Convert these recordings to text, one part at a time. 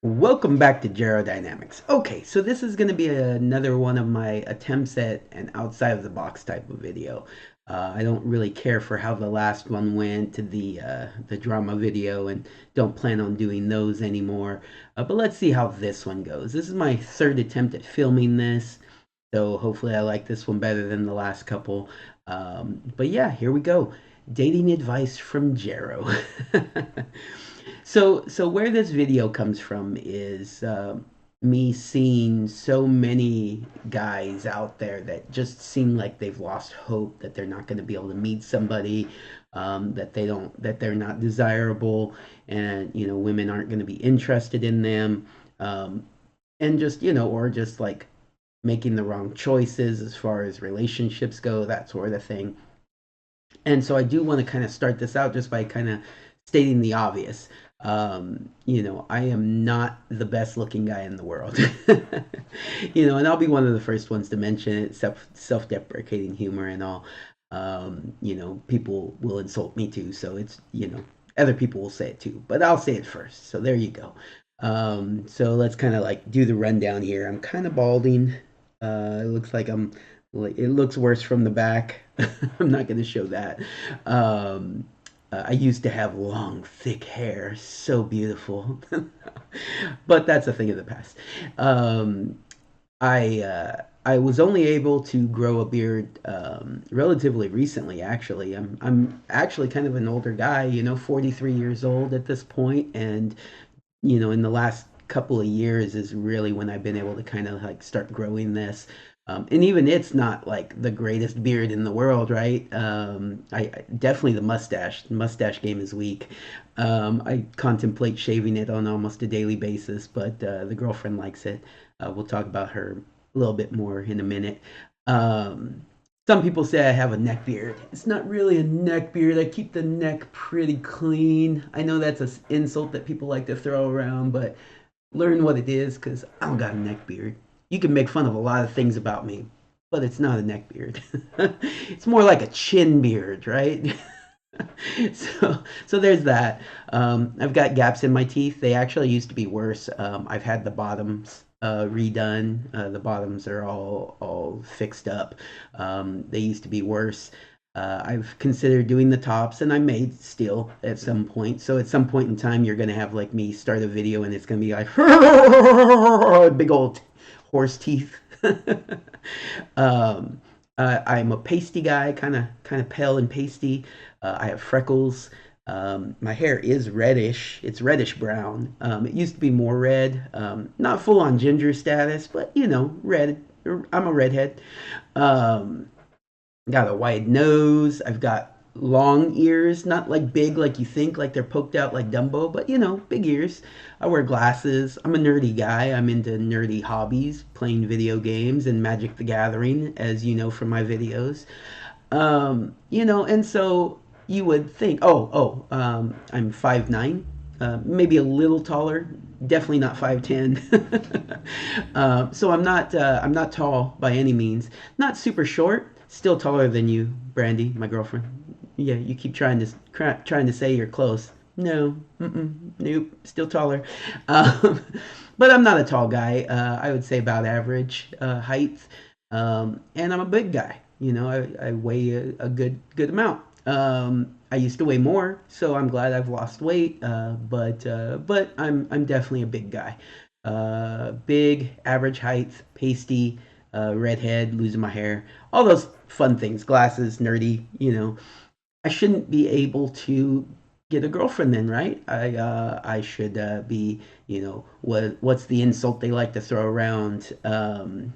Welcome back to Jero Dynamics. Okay, so this is going to be another one of my attempts at an outside of the box type of video. I don't really care for how the last one went to the drama video, and don't plan on doing those anymore. But let's see how this one goes. This is my third attempt at filming this, so hopefully I like this one better than the last couple. But yeah, here we go. Dating advice from Jero. So where this video comes from is me seeing so many guys out there that just seem like they've lost hope, that they're not going to be able to meet somebody, that they're not desirable, and women aren't going to be interested in them, um, and just or just like making the wrong choices as far as relationships go, that sort of thing. And so I do want to kind of start this out just by kind of stating the obvious. I am not the best looking guy in the world. And I'll be one of the first ones to mention it, self-deprecating humor and all. People will insult me too, so other people will say it too, but I'll say it first. So there you go. So let's kind of like do the rundown here. I'm kind of balding. It looks like it looks worse from the back. I'm not going to show that. I used to have long, thick hair, so beautiful, but that's a thing of the past. Um, I was only able to grow a beard relatively recently. Actually, I'm actually kind of an older guy. 43 years old at this point, and in the last couple of years is really when I've been able to kind of like start growing this. And even it's not like the greatest beard in the world, right? I definitely the mustache. The mustache game is weak. I contemplate shaving it on almost a daily basis, but the girlfriend likes it. We'll talk about her a little bit more in a minute. Um, some people say I have a neck beard. It's not really a neck beard. I keep the neck pretty clean. I know that's an insult that people like to throw around, but learn what it is because I don't got a neck beard. You can make fun of a lot of things about me, but it's not a neck beard. It's more like a chin beard, right? So there's that. I've got gaps in my teeth. They actually used to be worse. I've had the bottoms redone. The bottoms are all fixed up. They used to be worse. I've considered doing the tops, and I may still at some point. So at some point in time, you're gonna have like me start a video, and it's gonna be like big old horse teeth. um, I'm a pasty guy, kind of pale and pasty. I have freckles. My hair is reddish. It's reddish brown. It used to be more red. Not full on ginger status, but red. I'm a redhead. Um, got a wide nose. I've got long ears, not like big like you think, like they're poked out like Dumbo, but big ears. I wear glasses. I'm a nerdy guy. I'm into nerdy hobbies, playing video games and Magic the Gathering, as you know from my videos. And so you would think, I'm 5'9", maybe a little taller, definitely not 5'10". So I'm not tall by any means. Not super short, still taller than you, Brandy, my girlfriend. Yeah, you keep trying to say you're close. No, nope, still taller. Um, but I'm not a tall guy. I would say about average height. And I'm a big guy. I weigh a good amount. I used to weigh more, so I'm glad I've lost weight. But I'm definitely a big guy. Big, average height, pasty, redhead, losing my hair, all those fun things. Glasses, nerdy. I shouldn't be able to get a girlfriend then, right? I should be, what's the insult they like to throw around? Oh,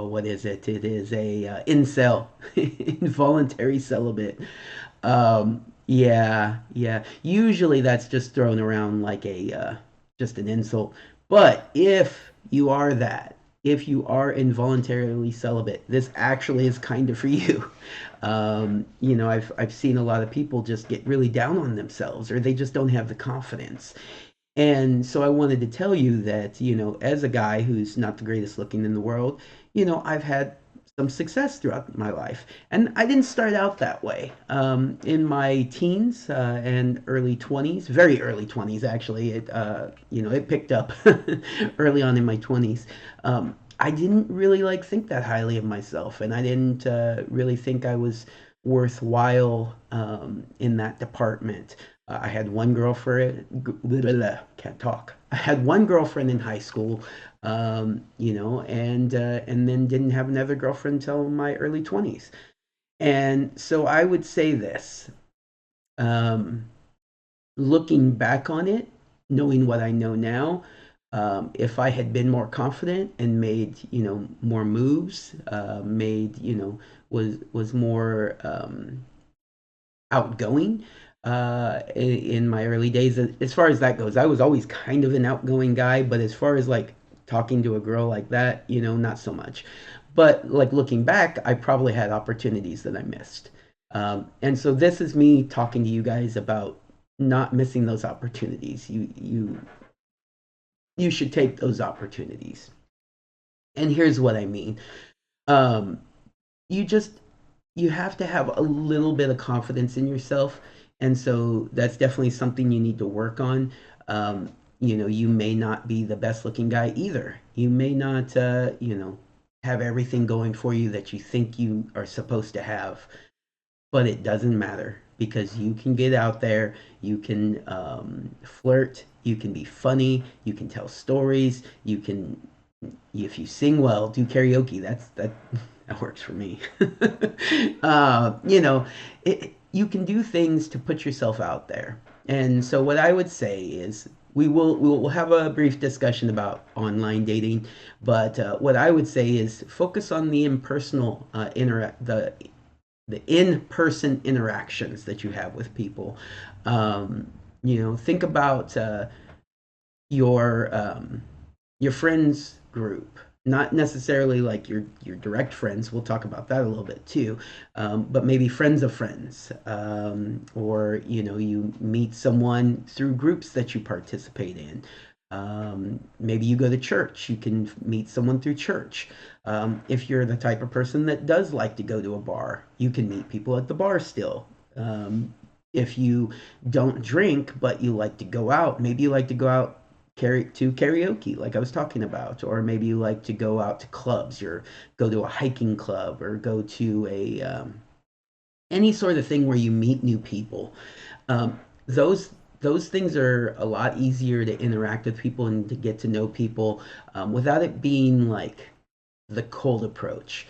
what is it? It is a incel, involuntary celibate. Yeah, yeah. Usually that's just thrown around like a just an insult. But if you are involuntarily celibate, this actually is kind of for you. I've seen a lot of people just get really down on themselves, or they just don't have the confidence. And so I wanted to tell you that, as a guy who's not the greatest looking in the world, I've had some success throughout my life. And I didn't start out that way. In my teens and early 20s, very early 20s actually, it picked up early on in my 20s. I didn't really like think that highly of myself, and I didn't really think I was worthwhile in that department. I had one girlfriend, can't talk. I had one girlfriend in high school, and then didn't have another girlfriend until my early 20s. And so I would say this, um, looking back on it, knowing what I know now, if I had been more confident and made, more moves, was more outgoing in my early days. As far as that goes, I was always kind of an outgoing guy, but as far as like talking to a girl like that, not so much. But like looking back, I probably had opportunities that I missed. And so this is me talking to you guys about not missing those opportunities. You should take those opportunities. And here's what I mean. Um, you just you have to have a little bit of confidence in yourself, and so that's definitely something you need to work on. You may not be the best looking guy either. You may not have everything going for you that you think you are supposed to have, but it doesn't matter because you can get out there, you can flirt, you can be funny, you can tell stories, you can, if you sing well, do karaoke. That works for me. You know, you can do things to put yourself out there. And so what I would say is we will have a brief discussion about online dating, but what I would say is focus on the impersonal the in-person interactions that you have with people. Think about your your friends group, not necessarily like your direct friends. We'll talk about that a little bit too, but maybe friends of friends, or you meet someone through groups that you participate in. Maybe you go to church. You can meet someone through church. If you're the type of person that does like to go to a bar, you can meet people at the bar still. If you don't drink but you like to go out, maybe you like to go out to karaoke, like I was talking about, or maybe you like to go out to clubs, or go to a hiking club, or go to a any sort of thing where you meet new people. Um, those those things are a lot easier to interact with people and to get to know people without it being like the cold approach.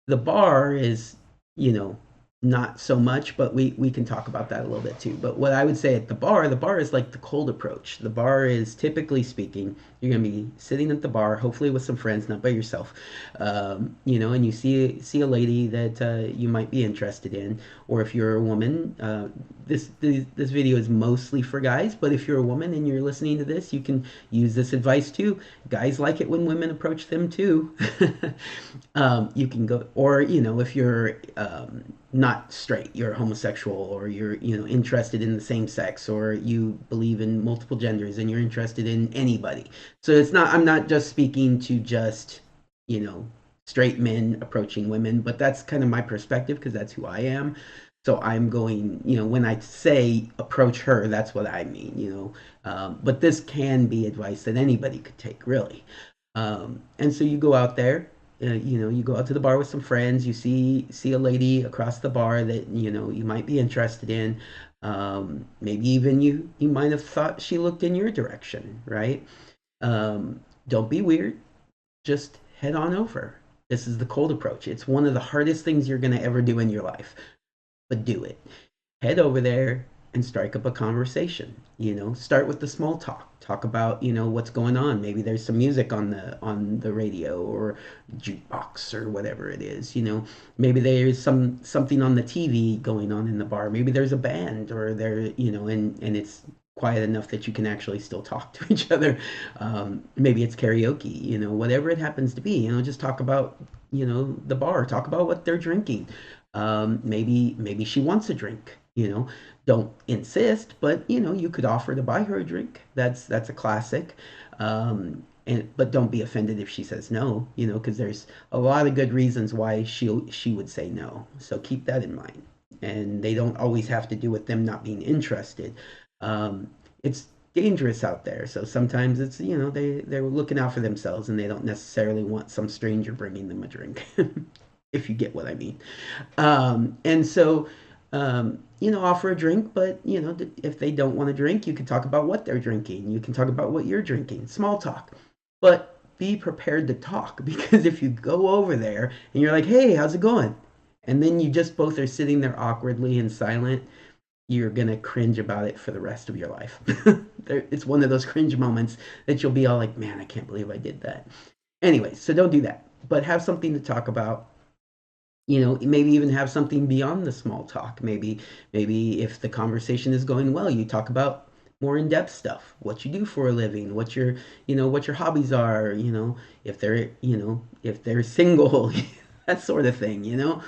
The bar is, you know, not so much, but we can talk about that a little bit too. But what I would say at the bar is like the cold approach. The bar is, typically speaking, you're gonna be sitting at the bar, hopefully with some friends, not by yourself. And you see a lady that you might be interested in, or if you're a woman, this video is mostly for guys, but if you're a woman and you're listening to this, you can use this advice too. Guys like it when women approach them too. You can go, or if you're not straight, you're homosexual, or you're interested in the same sex, or you believe in multiple genders and you're interested in anybody. So I'm not just speaking to just you know straight men approaching women, but that's kind of my perspective because that's who I am. So I'm going, when I say approach her, that's what I mean. But this can be advice that anybody could take, really. And so you go out there, you go out to the bar with some friends. You see a lady across the bar that you might be interested in. Maybe even you might have thought she looked in your direction, right? Don't be weird. Just head on over. This is the cold approach. It's one of the hardest things you're going to ever do in your life, but do it. Head over there and strike up a conversation. Start with the small talk. Talk about what's going on. Maybe there's some music on the radio or jukebox or whatever it is. Maybe there's something on the TV going on in the bar. Maybe there's a band, or and it's quiet enough that you can actually still talk to each other. Maybe it's karaoke. Whatever it happens to be. Just talk about the bar. Talk about what they're drinking. Maybe she wants a drink. Don't insist, but you could offer to buy her a drink. That's a classic. And but don't be offended if she says no, because there's a lot of good reasons why she would say no. So keep that in mind. And they don't always have to do with them not being interested. It's dangerous out there, so sometimes it's they're looking out for themselves and they don't necessarily want some stranger bringing them a drink, if you get what I mean. And so, offer a drink, but if they don't want to drink, you can talk about what they're drinking. You can talk about what you're drinking. Small talk, but be prepared to talk because if you go over there and you're like, "Hey, how's it going?" and then you just both are sitting there awkwardly and silent, you're gonna cringe about it for the rest of your life. It's one of those cringe moments that you'll be all like, "Man, I can't believe I did that." Anyway, so don't do that, but have something to talk about. Maybe even have something beyond the small talk. Maybe if the conversation is going well, you talk about more in-depth stuff, what you do for a living, what your hobbies are, if they're single, that sort of thing.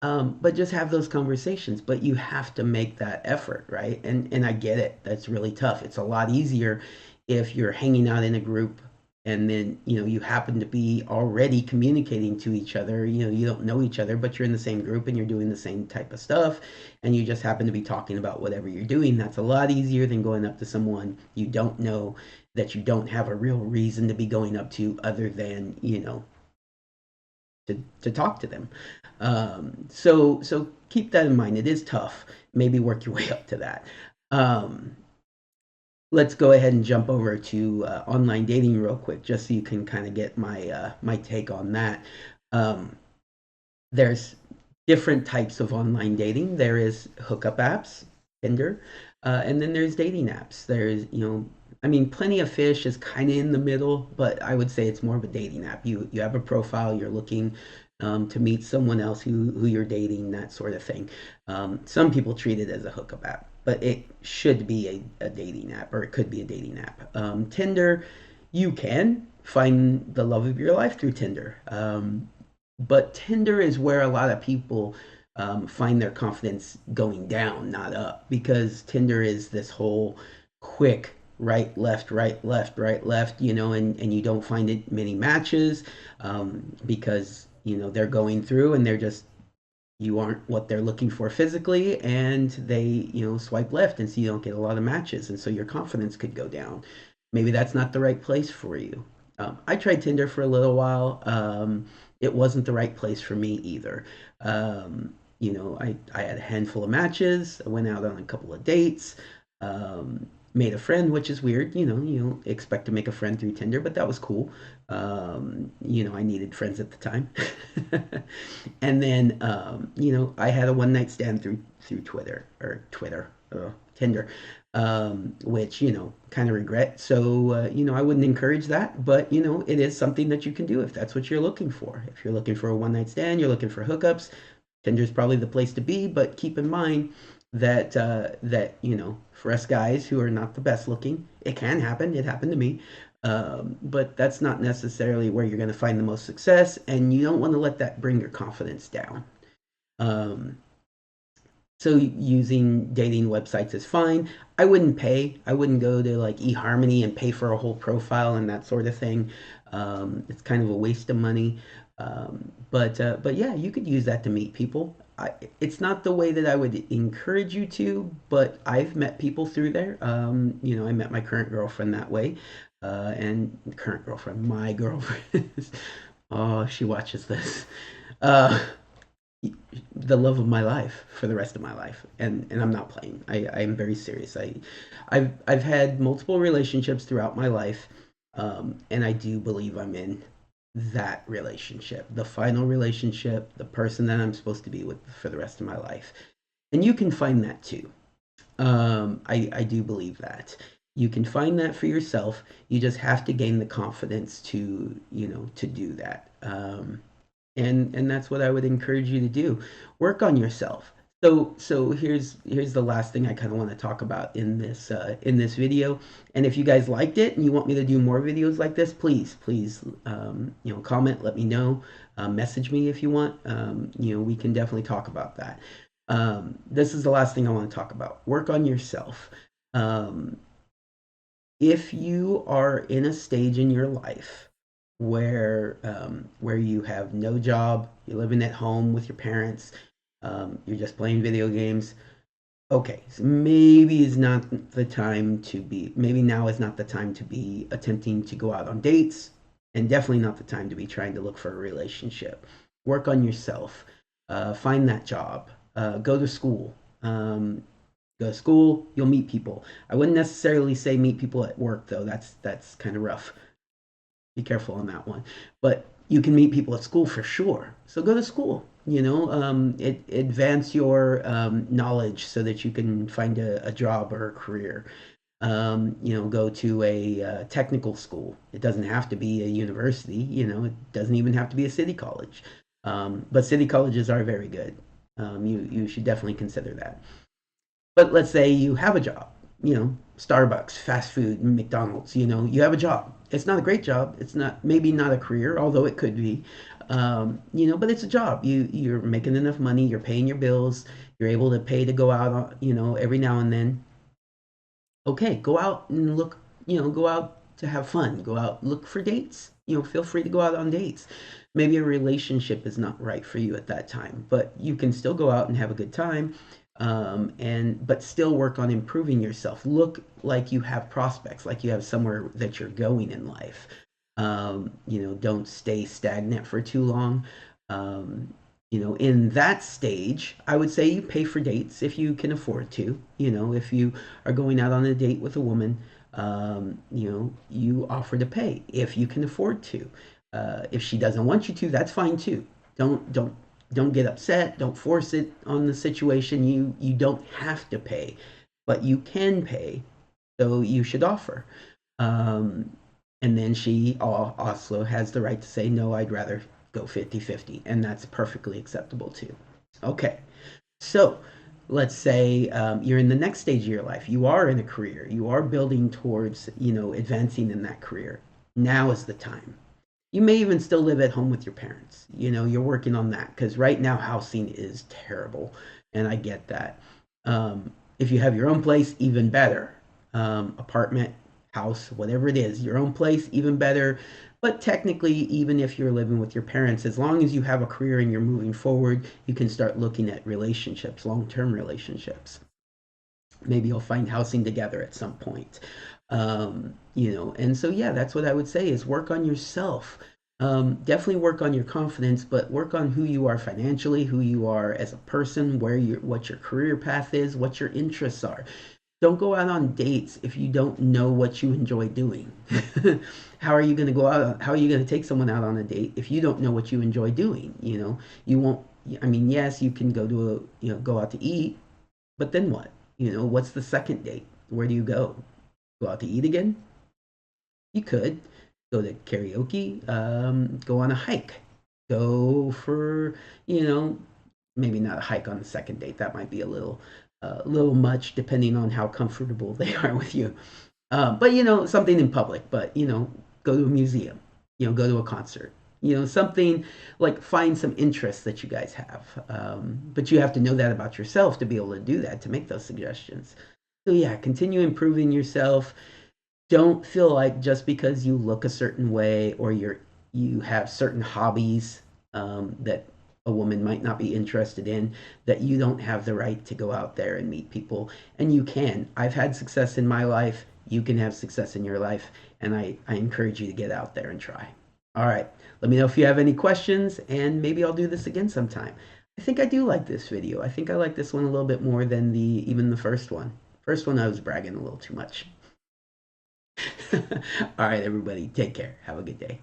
But just have those conversations. But you have to make that effort, right? And I get it. That's really tough. It's a lot easier if you're hanging out in a group and then you happen to be already communicating to each other. You don't know each other, but you're in the same group and you're doing the same type of stuff, and you just happen to be talking about whatever you're doing. That's a lot easier than going up to someone you don't know, that you don't have a real reason to be going up to other than to talk to them. So keep that in mind. It is tough. Maybe work your way up to that. Um, let's go ahead and jump over to online dating real quick, just so you can kind of get my take on that. Um, there's different types of online dating. There is hookup apps, Tinder, and then there's dating apps. There's I mean, Plenty of Fish is kind of in the middle, but I would say it's more of a dating app. You have a profile, you're looking to meet someone else who you're dating, that sort of thing. Some people treat it as a hookup app, but it should be a dating app, or it could be a dating app. Tinder, you can find the love of your life through Tinder. But Tinder is where a lot of people find their confidence going down, not up, because Tinder is this whole quick right, left, right, left, right, left, and you don't find it many matches because, they're going through and they're just, you aren't what they're looking for physically, and they, swipe left, and so you don't get a lot of matches, and so your confidence could go down. Maybe that's not the right place for you. I tried Tinder for a little while. It wasn't the right place for me either. I had a handful of matches. I went out on a couple of dates. Made a friend, which is weird. You don't expect to make a friend through Tinder, but that was cool. I needed friends at the time. And then, I had a one night stand through Tinder, which kind of regret. So I wouldn't encourage that, but it is something that you can do if that's what you're looking for. If you're looking for a one night stand, you're looking for hookups, Tinder's probably the place to be. But keep in mind that for us guys who are not the best looking, it can happen. It happened to me. But that's not necessarily where you're going to find the most success, and you don't want to let that bring your confidence down. Um, so using dating websites is fine. I wouldn't pay. I wouldn't go to like eHarmony and pay for a whole profile and that sort of thing. It's kind of a waste of money. But yeah, you could use that to meet people. It's not the way that I would encourage you to, but I've met people through there. I met my current girlfriend that way, and current girlfriend, my girlfriend. Oh, she watches this. Uh, the love of my life for the rest of my life, and I'm not playing. I am very serious. I've had multiple relationships throughout my life, and I do believe I'm in that relationship, the final relationship, the person that I'm supposed to be with for the rest of my life. And you can find that too. I do believe that. You can find that for yourself. You just have to gain the confidence to do that. And that's what I would encourage you to do. Work on yourself. So here's the last thing I kind of want to talk about in this video. And if you guys liked it and you want me to do more videos like this, please comment, let me know, message me if you want. We can definitely talk about that. This is the last thing I want to talk about. Work on yourself. Um, If you are in a stage in your life where you have no job, you're living at home with your parents, you're just playing video games, okay, so maybe is not the time to be, maybe now is not the time to be attempting to go out on dates, and definitely not the time to be trying to look for a relationship. Work on yourself, find that job, go to school. Go to school, you'll meet people. I wouldn't necessarily say meet people at work though. That's kind of rough. Be careful on that one. But you can meet people at school for sure. So go to school. Advance your knowledge so that you can find a job or a career. Go to a technical school. It doesn't have to be a university. It doesn't even have to be a city college. But city colleges are very good. You should definitely consider that. But let's say you have a job, Starbucks, fast food, McDonald's, you have a job. It's not a great job. It's not, maybe not a career, although it could be, but it's a job. You're making enough money, you're paying your bills, you're able to pay to go out, every now and then. Okay, go out and look, go out to have fun, go out, look for dates, feel free to go out on dates. Maybe a relationship is not right for you at that time, but you can still go out and have a good time, and but still work on improving yourself. Look like you have prospects, like you have somewhere that you're going in life. Don't stay stagnant for too long. In that stage, I would say you pay for dates if you can afford to. If you are going out on a date with a woman, you offer to pay if you can afford to. If she doesn't want you to, that's fine too. Don't get upset. Don't force it on the situation. You don't have to pay, but you can pay, so you should offer. Um, and then she also has the right to say, no, I'd rather go 50-50, and that's perfectly acceptable too. Okay, so let's say you're in the next stage of your life. You are in a career. You are building towards, advancing in that career. Now is the time. You may even still live at home with your parents. You're working on that because right now housing is terrible, and I get that. If you have your own place, even better. Apartment, house, whatever it is, your own place, even better. But technically, even if you're living with your parents, as long as you have a career and you're moving forward, you can start looking at relationships, long term relationships. Maybe you'll find housing together at some point. And so, yeah, that's what I would say is work on yourself. Definitely work on your confidence, but work on who you are financially, who you are as a person, what your career path is, what your interests are. Don't go out on dates if you don't know what you enjoy doing. How are you going to go out? How are you going to take someone out on a date if you don't know what you enjoy doing? You won't. I mean, yes, you can go to go out to eat, but then what? What's the second date? Where do you go? Go out to eat again? You could go to karaoke, go on a hike, go for you know maybe not a hike on the second date. That might be a little much depending on how comfortable they are with you. But something in public. But go to a museum. Go to a concert. Something like find some interests that you guys have. But you have to know that about yourself to be able to do that to make those suggestions. So yeah, continue improving yourself. Don't feel like just because you look a certain way or you have certain hobbies that a woman might not be interested in, that you don't have the right to go out there and meet people. And you can. I've had success in my life. You can have success in your life. And I encourage you to get out there and try. All right. Let me know if you have any questions, and maybe I'll do this again sometime. I think I do like this video. I think I like this one a little bit more than even the first one. First one, I was bragging a little too much. All right, everybody, take care. Have a good day.